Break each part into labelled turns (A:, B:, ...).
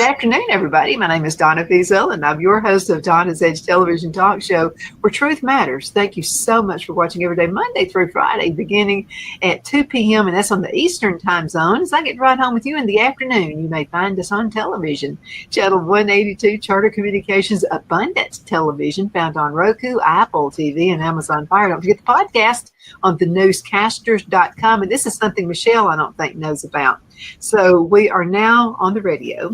A: afternoon, everybody. My name is Donna Fiesel, and I'm your host of Donna's Edge television talk show where truth matters. Thank you so much for watching every day, Monday through Friday, beginning at 2 p.m., and that's on the Eastern time zone. As I get right home with you in the afternoon, you may find us on television. Channel 182, Charter Communications Abundance Television, found on Roku, Apple TV, and Amazon Fire. Don't forget the podcast on thenewscasters.com, and this is something Michele, I don't think, knows about. So we are now on the radio,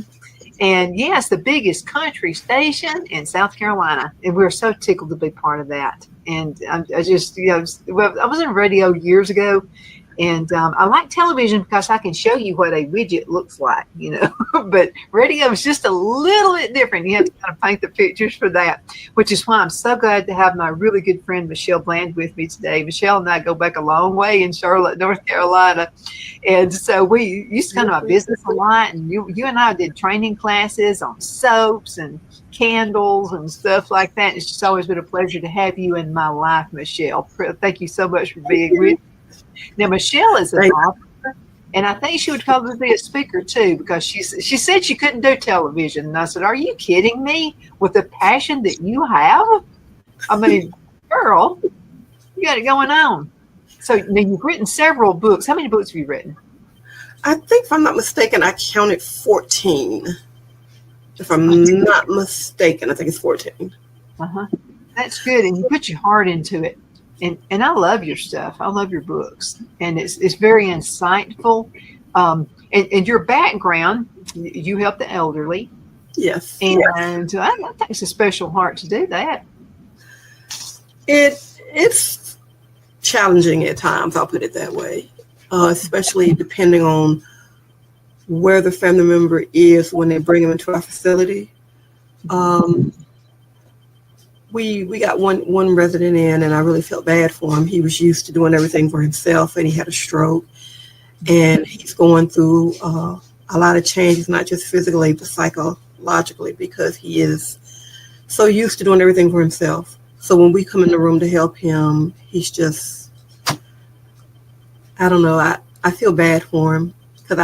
A: and yes, the biggest country station in South Carolina, and we're so tickled to be part of that. And I just, I was in radio years ago, and I like television because I can show you what a widget looks like, but radio is just a little bit different. You have to kind of paint the pictures for that, which is why I'm so glad to have my really good friend Michele Bland with me today. Michele and I go back a long way in Charlotte, North Carolina. And so we used to come to my business a lot, and you and I did training classes on soaps and candles and stuff like that. It's just always been a pleasure to have you in my life, Michele. Thank you so much for being with me. Now, Michele is an author, and I think she would probably be a speaker too, because she said she couldn't do television. And I said, are you kidding me? With the passion that you have? I mean, girl, you got it going on. So now you've written several books. How many books have you written?
B: I think, if I'm not mistaken, I counted 14. If I'm not mistaken, I think it's 14.
A: That's good, and you put your heart into it. And I love your stuff. I love your books, and it's very insightful. And your background, you help the elderly.
B: Yes.
A: And I think it's a special heart to do that.
B: It's challenging at times, I'll put it that way, especially depending on where the family member is when they bring them into our facility. We got one resident in, and I really felt bad for him. He was used to doing everything for himself, and he had a stroke, and he's going through a lot of changes, not just physically, but psychologically, because he is so used to doing everything for himself. So when we come in the room to help him, he's just, I don't know, I feel bad for him, because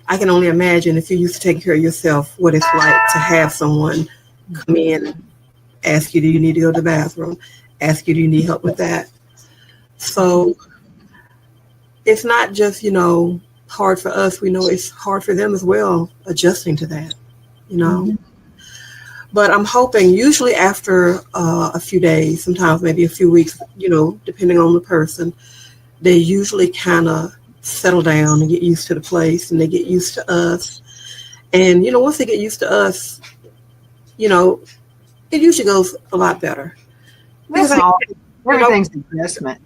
B: I can only imagine, if you're used to taking care of yourself, what it's like to have someone come in, ask you, do you need to go to the bathroom? Ask you, do you need help with that? So it's not just, hard for us. We know it's hard for them as well, adjusting to that, But I'm hoping, usually after a few days, sometimes maybe a few weeks, depending on the person, they usually kind of settle down and get used to the place, and they get used to us. And, once they get used to us, it usually goes a lot better.
A: That's all. Everything's an investment.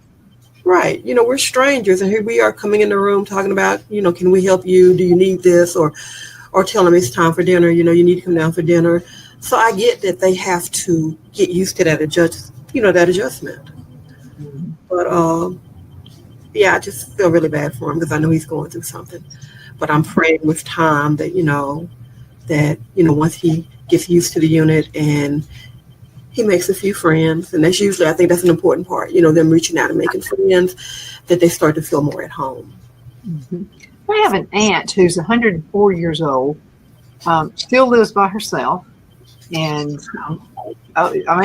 B: Right. We're strangers, and here we are coming in the room talking about, can we help you? Do you need this? Or tell them it's time for dinner. You need to come down for dinner. So I get that they have to get used to that adjustment. But I just feel really bad for him, because I know he's going through something. But I'm praying with time that, once he gets used to the unit and he makes a few friends, and that's usually, I think that's an important part, them reaching out and making friends, that they start to feel more at home.
A: I have an aunt who's 104 years old, still lives by herself, and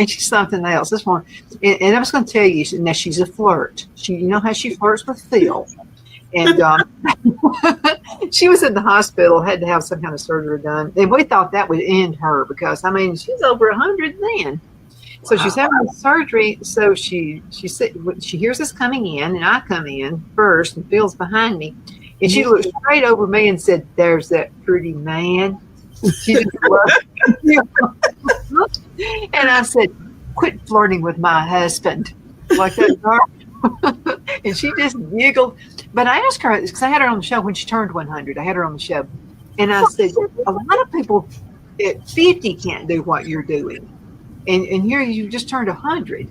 A: she's something else. This one, and I was going to tell you, now she's a flirt. How she flirts with Phil. And she was in the hospital, had to have some kind of surgery done. And we thought that would end her, because, she's over 100 then. So she's having surgery. So she said, she hears us coming in, and I come in first, and Phil's behind me. And she looked straight over me and said, "There's that pretty man." She just loved him. And I said, "Quit flirting with my husband like that, girl." And she just giggled. But I asked her, because I had her on the show when she turned 100. I had her on the show. And I said, a lot of people at 50 can't do what you're doing. And here you just turned 100.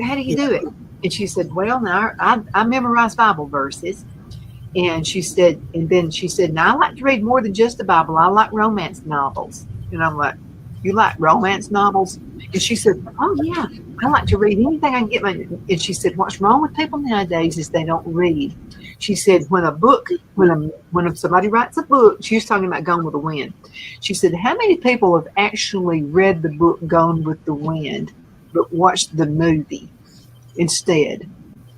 A: How do you do it? And she said, well, now I memorize Bible verses. And she said, now I like to read more than just the Bible. I like romance novels. And I'm like, you like romance novels? And she said, oh, yeah, I like to read anything I can get my. And she said, what's wrong with people nowadays is they don't read. She said, when somebody writes a book, she was talking about Gone with the Wind. She said, how many people have actually read the book Gone with the Wind, but watched the movie instead?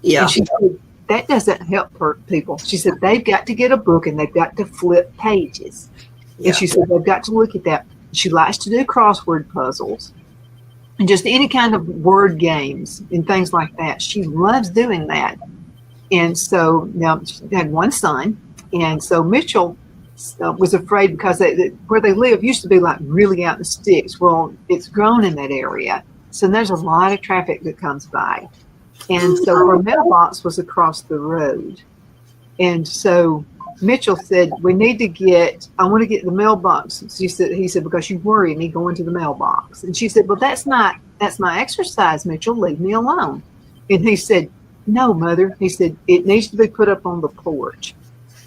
B: Yeah.
A: And she said, that doesn't help people. She said, they've got to get a book and they've got to flip pages.
B: Yeah.
A: And she said, they've got to look at that. She likes to do crossword puzzles and just any kind of word games and things like that. She loves doing that. And so now she had one son. And so Mitchell was afraid because where they live used to be like really out in the sticks. Well, it's grown in that area. So there's a lot of traffic that comes by. And so her mailbox was across the road. And so Mitchell said, I want to get the mailbox. He said, because you worry me going to the mailbox. And she said, well, that's my exercise, Mitchell. Leave me alone. And he said, no, Mother. He said, it needs to be put up on the porch.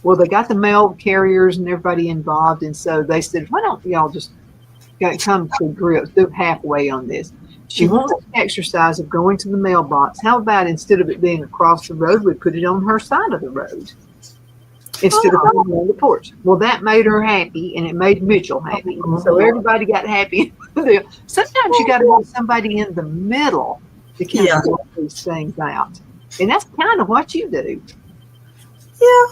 A: Well, they got the mail carriers and everybody involved. And so they said, why don't y'all just come to grips, do halfway on this. She wants the exercise of going to the mailbox. How about instead of it being across the road, we put it on her side of the road instead of on the porch? Well, that made her happy, and it made Mitchell happy. So everybody got happy. Sometimes you got to have somebody in the middle to kind of work these things out. And that's kind of what you do.
B: Yeah,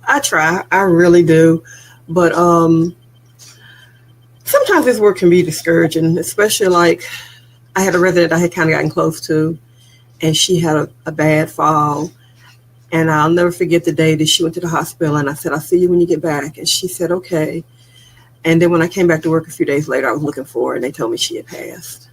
B: I try. I really do. But sometimes this work can be discouraging, especially like I had a resident I had kind of gotten close to, and she had a bad fall. And I'll never forget the day that she went to the hospital, and I said, I'll see you when you get back. And she said, okay. And then when I came back to work a few days later, I was looking for her, and they told me she had passed.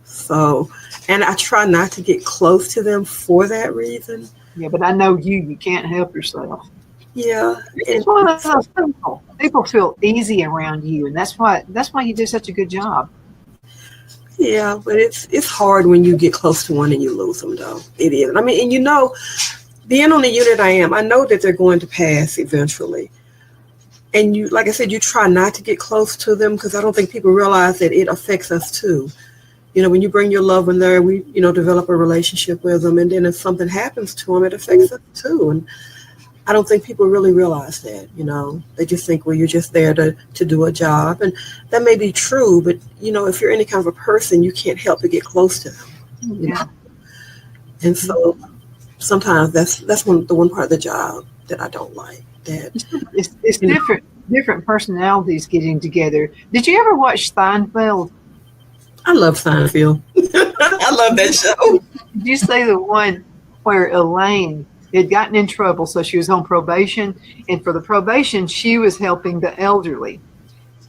B: So, and I try not to get close to them for that reason.
A: Yeah, but I know you can't help yourself.
B: Yeah.
A: It's one of those people. People feel easy around you, and that's why you do such a good job.
B: Yeah, but it's hard when you get close to one and you lose them, though. It is. I mean, and being on the unit I am, I know that they're going to pass eventually. And you, like I said, you try not to get close to them because I don't think people realize that it affects us too. When you bring your loved one there, we, develop a relationship with them. And then if something happens to them, it affects us too. And I don't think people really realize that, They just think, well, you're just there to do a job. And that may be true, but, if you're any kind of a person, you can't help but get close to them.
A: Yeah.
B: And so sometimes that's the one part of the job that I don't like. That
A: it's different personalities getting together. Did you ever watch Seinfeld?
B: I love Seinfeld. I love that show.
A: Did you see the one where Elaine had gotten in trouble, so she was on probation, and for the probation, she was helping the elderly.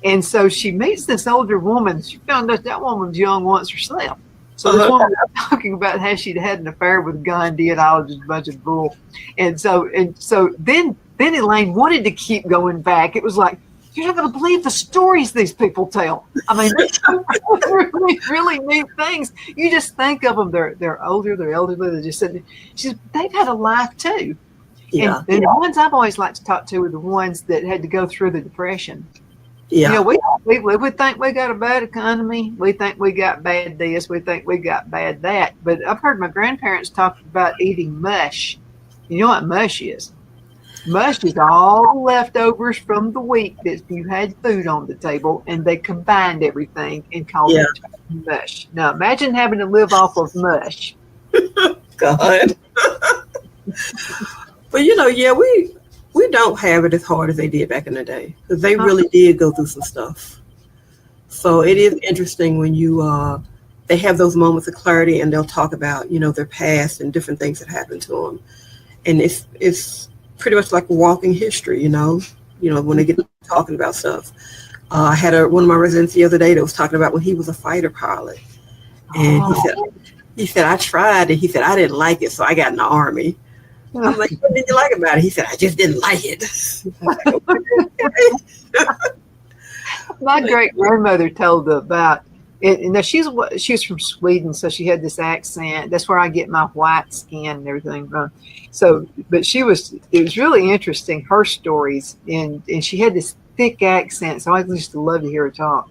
A: And so she meets this older woman. She found out that woman was young once herself. So this woman was talking about how she'd had an affair with Gandhi and all just a bunch of bull. And so then Elaine wanted to keep going back. It was like, you're not going to believe the stories these people tell. I mean, really, really neat things. You just think of them. They're older, they're elderly. They're just sitting. They've had a life too.
B: Yeah.
A: And the ones I've always liked to talk to are the ones that had to go through the Depression.
B: Yeah.
A: We think we got a bad economy. We think we got bad this. We think we got bad that. But I've heard my grandparents talk about eating mush. You know what mush is? Mush is all the leftovers from the week that you had food on the table, and they combined everything and called it mush. Now, imagine having to live off of mush.
B: God. But, we don't have it as hard as they did back in the day because they really did go through some stuff. So it is interesting when they have those moments of clarity and they'll talk about, their past and different things that happened to them. And it's pretty much like walking history, when they get talking about stuff. I had one of my residents the other day that was talking about when he was a fighter pilot. And he said, I tried, and he said, I didn't like it, so I got in the Army. I'm like, what did you like about it? He said, I just didn't like it.
A: My great grandmother told about it. And she was from Sweden, so she had this accent. That's where I get my white skin and everything from. So, but it was really interesting, her stories. And she had this thick accent, so I used to love to hear her talk.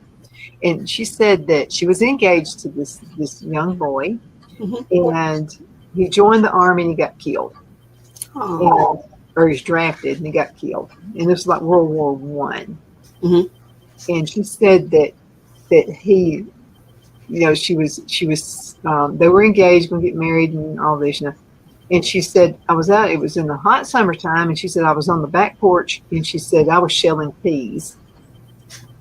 A: And she said that she was engaged to this young boy, and he joined the army and he got killed.
B: Oh.
A: Or he's drafted and he got killed. And this was like World War One. And she said that he, she was they were engaged, going to get married and all this. And she said, it was in the hot summertime, and she said, I was on the back porch, and she said, I was shelling peas.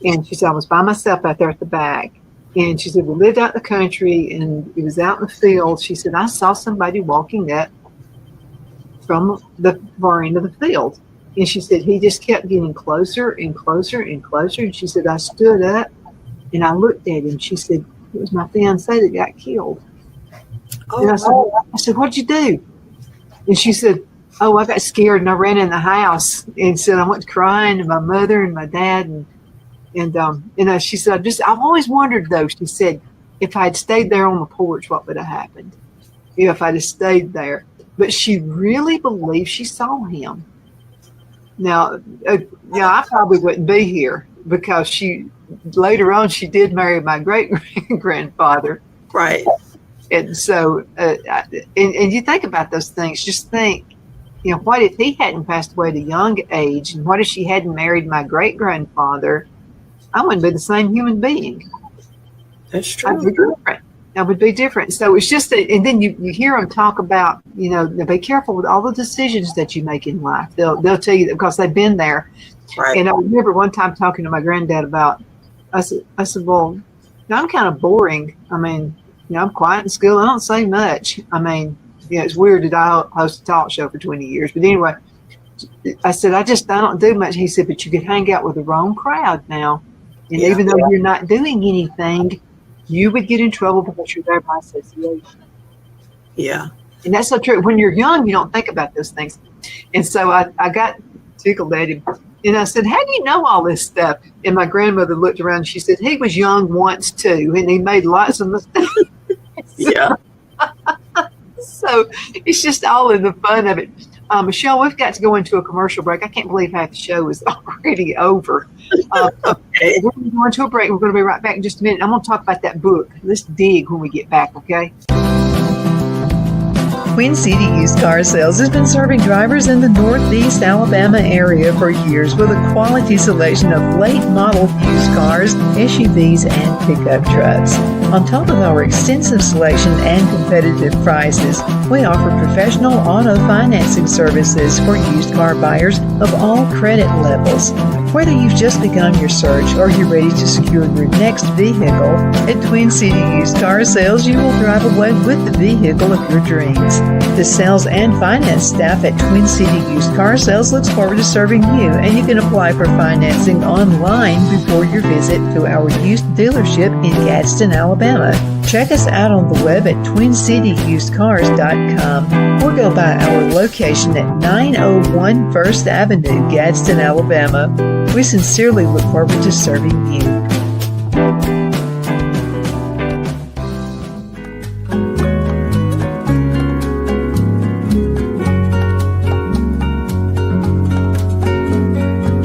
A: And she said, I was by myself out there at the back. And she said, we lived out in the country, and it was out in the field. She said, I saw somebody walking up from the far end of the field. And she said, he just kept getting closer and closer and closer. And she said, I stood up, and I looked at him. She said, it was my fiancé that got killed. And I said, what'd you do? And she said, I got scared and I ran in the house and said, I went crying to my mother and my dad. And she said, I've always wondered though, she said, if I'd stayed there on the porch, what would have happened? If I'd have stayed there. But she really believed she saw him. Now, I probably wouldn't be here because later on, she did marry my great-grandfather.
B: Right.
A: And so, and you think about those things, just think, what if he hadn't passed away at a young age? And what if she hadn't married my great-grandfather? I wouldn't be the same human being.
B: That's true.
A: I would be different. So it's just that, and then you hear them talk about, be careful with all the decisions that you make in life. They'll tell you that because they've been there.
B: Right.
A: And I remember one time talking to my granddad about, I said, well, I'm kind of boring. I mean, I'm quiet in school. I don't say much. I mean, it's weird that I host a talk show for 20 years. But anyway, I said, I don't do much. He said, but you could hang out with the wrong crowd now. And even though you're not doing anything, you would get in trouble because you're there by association.
B: Yeah.
A: And that's so true. When you're young, you don't think about those things. And so I got tickled at him. And I said, how do you know all this stuff? And my grandmother looked around and she said, he was young once too. And he made lots of mistakes.
B: Yeah.
A: So it's just all in the fun of it. Michelle, we've got to go into a commercial break. I can't believe half the show is already over.
B: Okay.
A: We're going to go into a break. We're going to be right back in just a minute. I'm going to talk about that book. Let's dig when we get back, okay?
C: Twin City Used Car Sales has been serving drivers in the Northeast Alabama area for years with a quality selection of late model used cars, SUVs, and pickup trucks. On top of our extensive selection and competitive prices, we offer professional auto financing services for used car buyers of all credit levels. Whether you've just begun your search or you're ready to secure your next vehicle, at Twin City Used Car Sales, you will drive away with the vehicle of your dreams. The sales and finance staff at Twin City Used Car Sales looks forward to serving you, and you can apply for financing online before your visit to our used dealership in Gadsden, Alabama. Check us out on the web at twincityusedcars.com or go by our location at 901 First Avenue, Gadsden, Alabama. We sincerely look forward to serving you.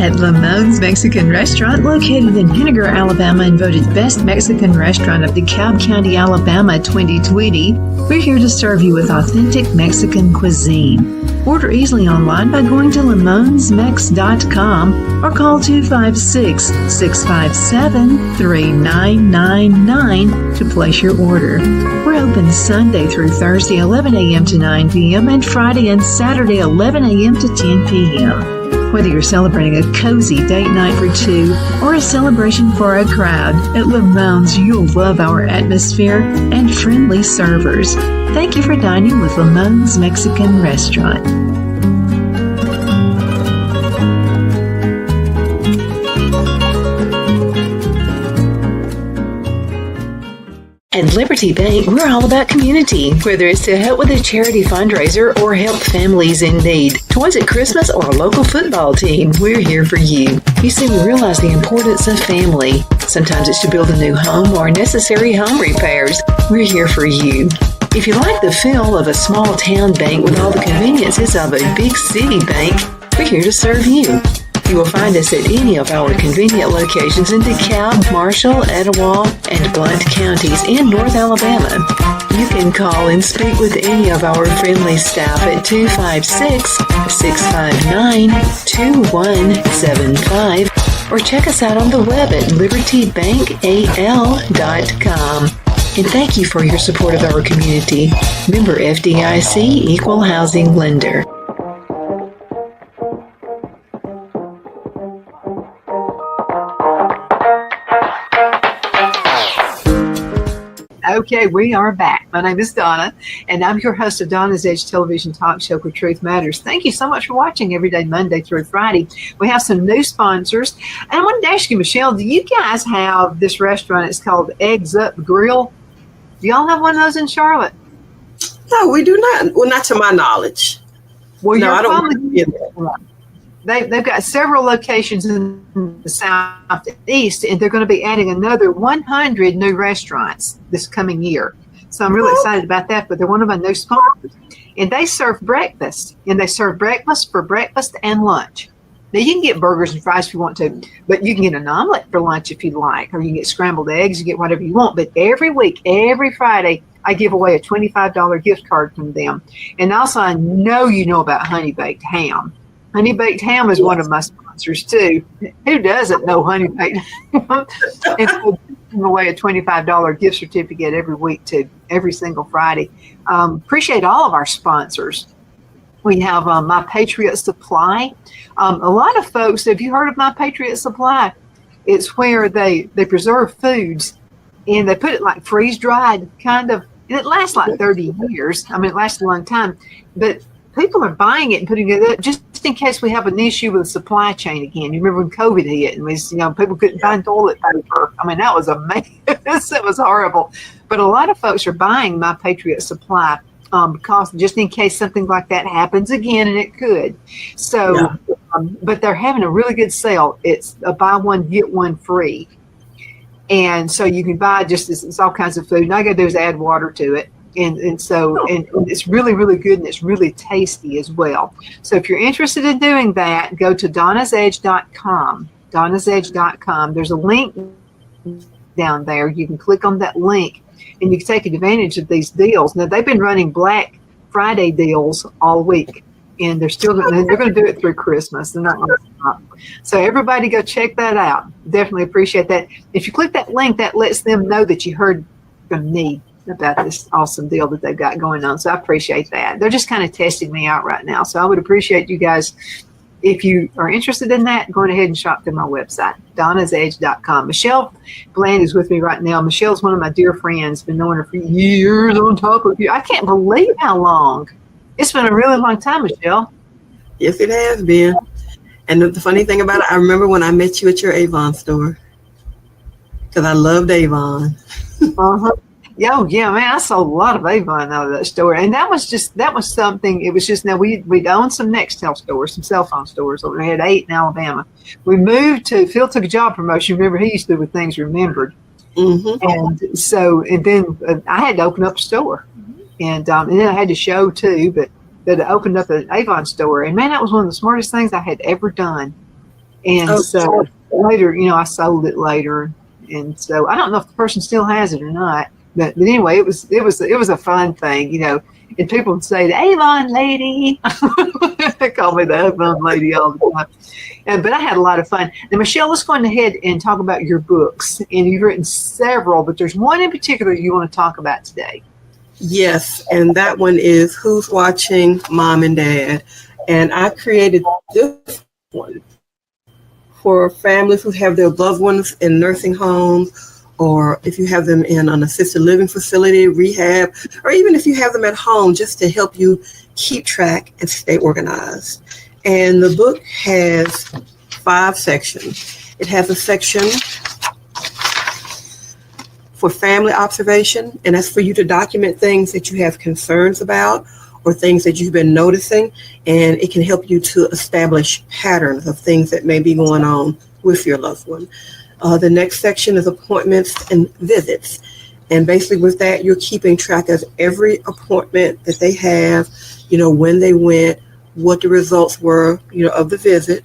C: At Lamone's Mexican Restaurant, located in Henniger, Alabama, and voted Best Mexican Restaurant of DeKalb County, Alabama 2020, we're here to serve you with authentic Mexican cuisine. Order easily online by going to lamonsmex.com or call 256-657-3999 to place your order. We're open Sunday through Thursday, 11 a.m. to 9 p.m. and Friday and Saturday, 11 a.m. to 10 p.m. Whether you're celebrating a cozy date night for two or a celebration for a crowd, at Lamone's you'll love our atmosphere and friendly servers. Thank you for dining with Lamone's Mexican Restaurant. At Liberty Bank, we're all about community. Whether it's to help with a charity fundraiser or help families in need, toys at Christmas or a local football team, we're here for you. You see, we realize the importance of family. Sometimes it's to build a new home or necessary home repairs. We're here for you. If you like the feel of a small town bank with all the conveniences of a big city bank, we're here to serve you. You will find us at any of our convenient locations in DeKalb, Marshall, Etowah, and Blount counties in North Alabama. You can call and speak with any of our friendly staff at 256-659-2175 or check us out on the web at libertybankal.com. And thank you for your support of our community. Member FDIC Equal Housing Lender.
A: Okay, we are back. My name is Donna, and I'm your host of Donna's Edge television talk show where truth matters. Thank you so much for watching every day, Monday through Friday. We have some new sponsors. And I wanted to ask you, Michelle, do you guys have this restaurant? It's called Eggs Up Grill. Do y'all have one of those in Charlotte?
B: No, we do not. Well, not to my knowledge.
A: Well,
B: no, I don't
A: probably one. They've got several locations in the southeast, and they're going to be adding another 100 new restaurants this coming year. So I'm really excited about that. But they're one of my new sponsors, and they serve breakfast. And they serve breakfast for breakfast and lunch. Now you can get burgers and fries if you want to, but you can get an omelet for lunch if you like, or you can get scrambled eggs. You get whatever you want. But every week, every Friday, I give away a $25 gift card from them. And also, I know you know about Honey Baked Ham. Honey Baked Ham is one of my sponsors too. Who doesn't know Honey Baked Ham? And so giving away a $25 gift certificate every week to every single Friday. Appreciate all of our sponsors. We have My Patriot Supply. A lot of folks, have you heard of My Patriot Supply? It's where they preserve foods and they put it like freeze dried kind of, and it lasts like 30 years. I mean, it lasts a long time, but people are buying it and putting it up just in case we have an issue with the supply chain again. You remember when COVID hit and people couldn't find toilet paper. I mean, that was amazing. It was horrible. But a lot of folks are buying My Patriot Supply because just in case something like that happens again, and it could. So, but they're having a really good sale. It's a buy one, get one free. And so you can buy it's all kinds of food. And all I got to do is add water to it. And it's really, really good, and it's really tasty as well. So if you're interested in doing that, go to donnasedge.com, donnasedge.com. There's a link down there. You can click on that link, and you can take advantage of these deals. Now, they've been running Black Friday deals all week, and they're going to do it through Christmas. They're not going to stop. So everybody go check that out. Definitely appreciate that. If you click that link, that lets them know that you heard from me about this awesome deal that they've got going on. So I appreciate that. They're just kind of testing me out right now. So I would appreciate you guys, if you are interested in that, going ahead and shop through my website, donnasedge.com. Michele Bland is with me right now. Michelle's one of my dear friends. Been knowing her for years on top of you. I can't believe how long. It's been a really long time, Michele.
B: Yes, it has been. And the funny thing about it, I remember when I met you at your Avon store, because I loved Avon.
A: Uh-huh. Oh, yeah, man, I sold a lot of Avon out of that store. And that was something, it was just, now we'd owned some Nextel stores, some cell phone stores. We had 8 in Alabama. We moved to, Phil took a job promotion. Remember, he used to do with Things Remembered. Mm-hmm. And so, and then I had to open up a store. And then I had to show too, but I opened up an Avon store. And man, that was one of the smartest things I had ever done. And later, I sold it later. And so I don't know if the person still has it or not. But anyway, it was a fun thing, and people would say, the Avon lady. They call me the Avon lady all the time. But I had a lot of fun. Now, Michele, let's go ahead and talk about your books. And you've written several, but there's one in particular you want to talk about today.
B: Yes, and that one is Who's Watching Mom and Dad. And I created this one for families who have their loved ones in nursing homes, or if you have them in an assisted living facility, rehab, or even if you have them at home, just to help you keep track and stay organized. And the book has 5 sections. It has a section for family observation, and that's for you to document things that you have concerns about or things that you've been noticing, and it can help you to establish patterns of things that may be going on with your loved one. The next section is appointments and visits. And basically with that, you're keeping track of every appointment that they have, when they went, what the results were, of the visit.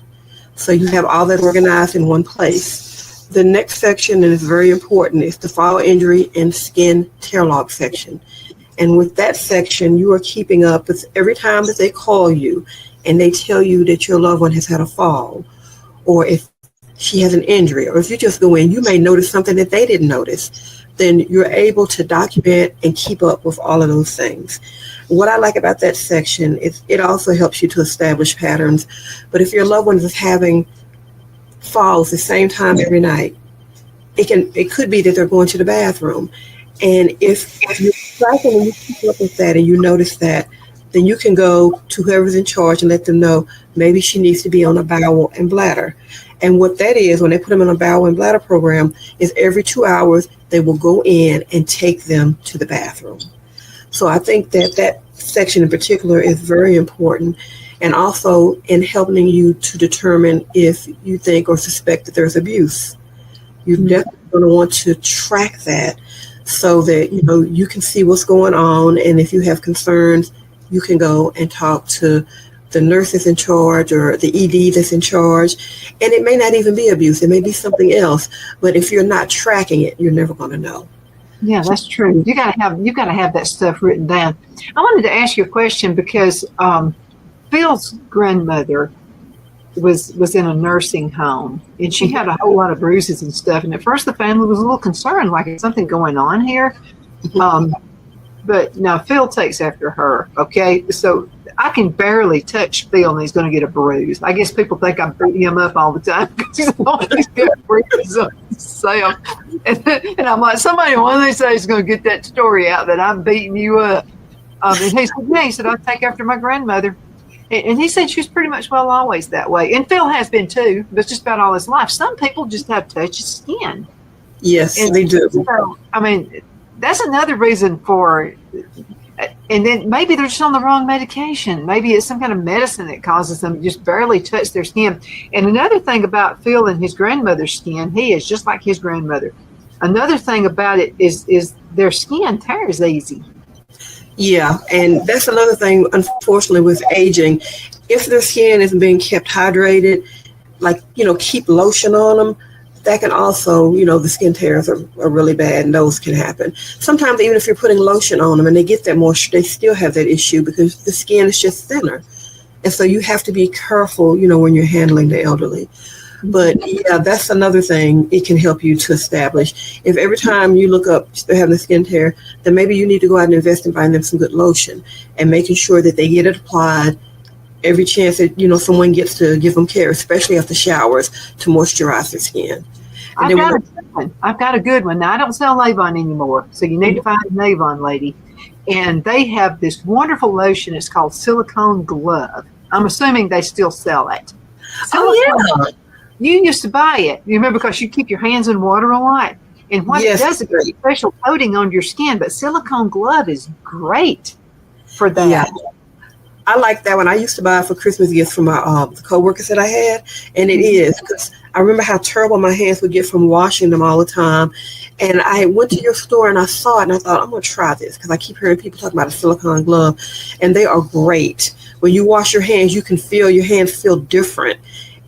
B: So you have all that organized in one place. The next section that is very important is the fall injury and skin tear log section. And with that section, you are keeping up with every time that they call you and they tell you that your loved one has had a fall, or if she has an injury, or if you just go in, you may notice something that they didn't notice. Then you're able to document and keep up with all of those things. What I like about that section is it also helps you to establish patterns. But if your loved one is having falls the same time every night, it could be that they're going to the bathroom. And if you're tracking and you keep up with that and you notice that, then you can go to whoever's in charge and let them know maybe she needs to be on a bowel and bladder. And what that is, when they put them in a bowel and bladder program, is every 2 hours they will go in and take them to the bathroom. So I think that section in particular is very important, and also in helping you to determine if you think or suspect that there's abuse. You're definitely going to want to track that so that you can see what's going on, and if you have concerns, you can go and talk to the nurse that's in charge or the ED that's in charge. And it may not even be abuse. It may be something else. But if you're not tracking it, you're never going to know.
A: Yeah, that's true. You got to have that stuff written down. I wanted to ask you a question because Phil's grandmother was in a nursing home, and she had a whole lot of bruises and stuff. And at first, the family was a little concerned, like, is something going on here? But now Phil takes after her. Okay, so I can barely touch Phil, and he's going to get a bruise. I guess people think I beat him up all the time because he's always got bruises on himself. And I'm like, somebody one of these days is going to get that story out that I'm beating you up. And he said, yeah, he said, I take after my grandmother. And he said she was pretty much always that way. And Phil has been too, but just about all his life. Some people just have touchy skin.
B: Yes,
A: and
B: they do.
A: So, I mean, that's another reason for, and then maybe they're just on the wrong medication. Maybe it's some kind of medicine that causes them to just barely touch their skin. And another thing about Phil and his grandmother's skin, he is just like his grandmother. Another thing about it is their skin tears easy.
B: Yeah, and that's another thing, unfortunately, with aging. If their skin isn't being kept hydrated, like, keep lotion on them, that can also, the skin tears are really bad, and those can happen. Sometimes even if you're putting lotion on them and they get that moisture, they still have that issue because the skin is just thinner. And so you have to be careful, when you're handling the elderly. But yeah, that's another thing it can help you to establish. If every time you look up they're having a skin tear, then maybe you need to go out and invest in buying them some good lotion and making sure that they get it applied every chance that, someone gets to give them care, especially after showers, to moisturize their skin.
A: I've got a good one. Now, I don't sell Lavon anymore, so you need to find a Lavon lady. And they have this wonderful lotion. It's called Silicone Glove. I'm assuming they still sell it.
B: Yeah.
A: You used to buy it. You remember, because you keep your hands in water a lot. And what it does is a special coating on your skin. But Silicone Glove is great for that.
B: Yeah. I like that one. I used to buy it for Christmas gifts for my co-workers that I had. And it is, because I remember how terrible my hands would get from washing them all the time. And I went to your store and I saw it and I thought, I'm going to try this, because I keep hearing people talk about a silicone glove, and they are great. When you wash your hands, you can feel your hands feel different.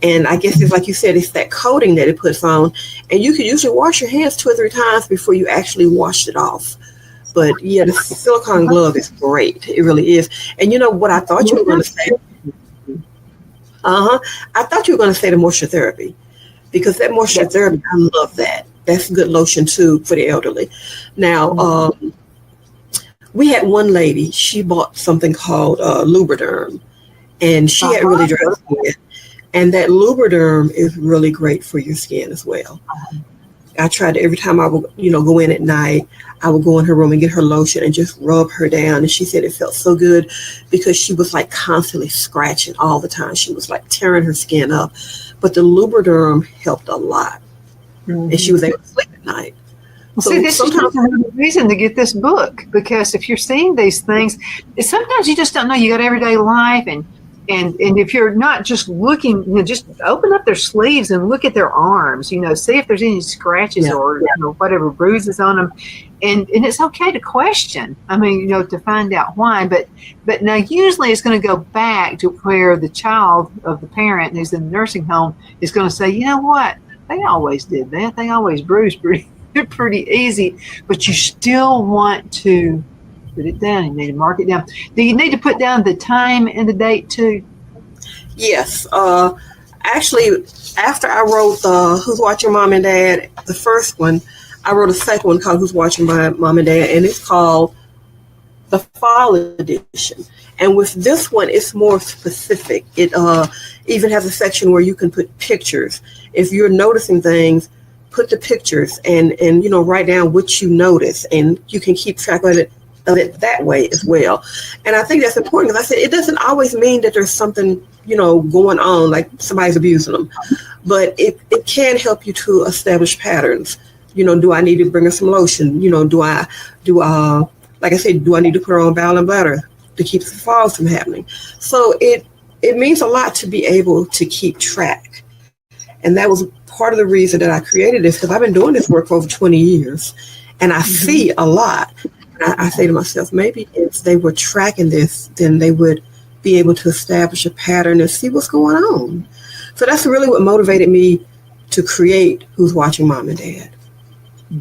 B: And I guess it's like you said, it's that coating that it puts on. And you can usually wash your hands 2 or 3 times before you actually wash it off. But yeah, the silicone glove is great. It really is. And you know what I thought you were going to say? I thought you were going to say the moisture therapy, because that moisture therapy, I love that. That's good lotion too for the elderly. Now, we had one lady, she bought something called Lubriderm, and she had really dry skin. And that Lubriderm is really great for your skin as well. I tried to, every time I would, go in at night, I would go in her room and get her lotion and just rub her down. And she said it felt so good, because she was like constantly scratching all the time. She was like tearing her skin up. But the Lubriderm helped a lot. And she was able to sleep at night.
A: Well, see, this is another reason to get this book, because if you're seeing these things, sometimes you just don't know. You got everyday life, and And if you're not just looking, just open up their sleeves and look at their arms, see if there's any scratches or whatever bruises on them. And it's okay to question, to find out why. But now usually it's going to go back to where the child of the parent who's in the nursing home is going to say, you know what, they always did that. They always bruised pretty easy. But you still want to put it down. You need to mark it down. Do you need to put down the time and the date too?
B: Yes. Actually, after I wrote Who's Watching Mom and Dad, the first one, I wrote a second one called Who's Watching My Mom and Dad, and it's called the Fall Edition. And with this one, it's more specific. It even has a section where you can put pictures. If you're noticing things, put the pictures and write down what you notice, and you can keep track of it that way as well. And I think that's important because I said it doesn't always mean that there's something going on, like somebody's abusing them, but it can help you to establish patterns. Do I need to bring her some lotion? Do I like I said, do I need to put her on bowel and bladder to keep the falls from happening? So it means a lot to be able to keep track. And that was part of the reason that I created this, because I've been doing this work for over 20 years and I see a lot. I say to myself, maybe if they were tracking this, then they would be able to establish a pattern and see what's going on. So that's really what motivated me to create Who's Watching Mom and Dad.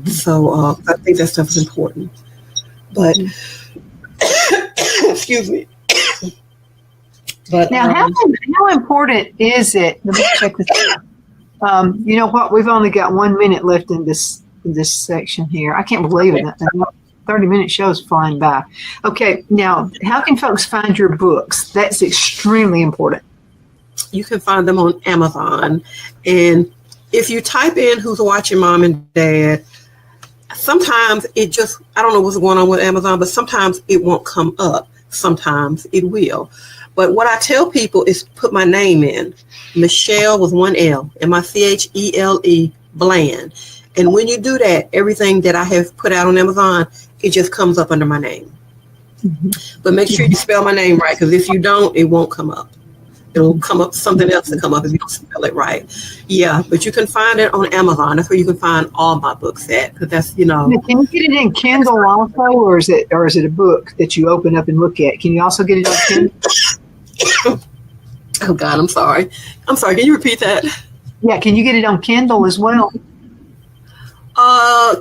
B: So I think that stuff is important. But, excuse me. But
A: now, how important is it? Let me check this out. You know what? We've only got 1 minute left in this section here. I can't believe it. 30-minute show's flying by. Okay, now, how can folks find your books? That's extremely important.
B: You can find them on Amazon. And if you type in Who's Watching Mom and Dad, sometimes it just, I don't know what's going on with Amazon, but sometimes it won't come up. Sometimes it will. But what I tell people is put my name in. Michele with one L, Michele Bland. And when you do that, everything that I have put out on Amazon, it just comes up under my name. Mm-hmm. But make sure you spell my name right, because if you don't, it won't come up. It'll come up, something else to come up if you don't spell it right. Yeah, but you can find it on Amazon. That's where you can find all my books at, because that's,
A: Can you get it in Kindle also, or is it a book that you open up and look at? Can you also get it on Kindle?
B: Oh God, I'm sorry. Can you repeat that?
A: Yeah, can you get it on Kindle as well?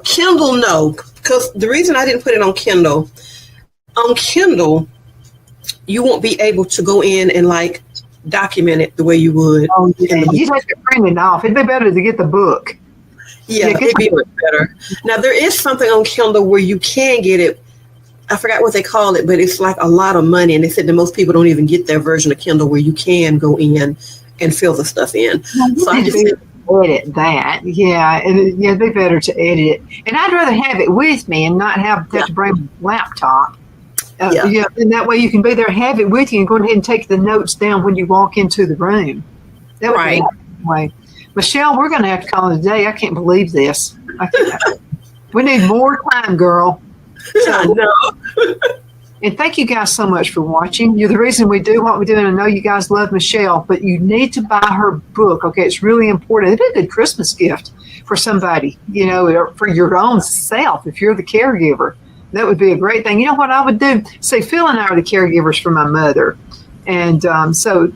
B: Kindle, no, because the reason I didn't put it on Kindle, you won't be able to go in and document it the way you would.
A: Oh, yeah. You'd have to print it off. It'd be better to get the book.
B: Yeah, it'd be much better. Now, there is something on Kindle where you can get it. I forgot what they call it, but it's like a lot of money. And they said that most people don't even get their version of Kindle where you can go in and fill the stuff in. So I just
A: edit that. Yeah, and it'd be better to edit it. And I'd rather have it with me and not have to bring my laptop. And that way you can be there, have it with you, and go ahead and take the notes down when you walk into the room. That would be the way. Michele, we're going to have to call it a day. I can't believe this. We need more time, girl.
B: I know.
A: And thank you guys so much for watching. You're the reason we do what we do, and I know you guys love Michele, but you need to buy her book, okay? It's really important. It'd be a good Christmas gift for somebody, or for your own self if you're the caregiver. That would be a great thing. You know what I would do? Say, Phil and I are the caregivers for my mother. And so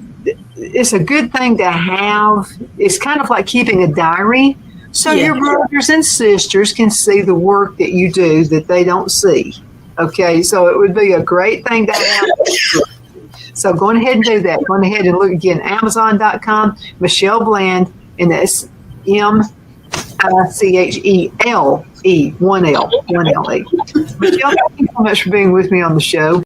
A: it's a good thing to have. It's kind of like keeping a diary. So your brothers and sisters can see the work that you do that they don't see. Okay, so it would be a great thing to have. So go ahead and do that. Go ahead and look again, Amazon.com, Michele Bland, and that's Michele, 1L, 1L. Michele, thank you so much for being with me on the show.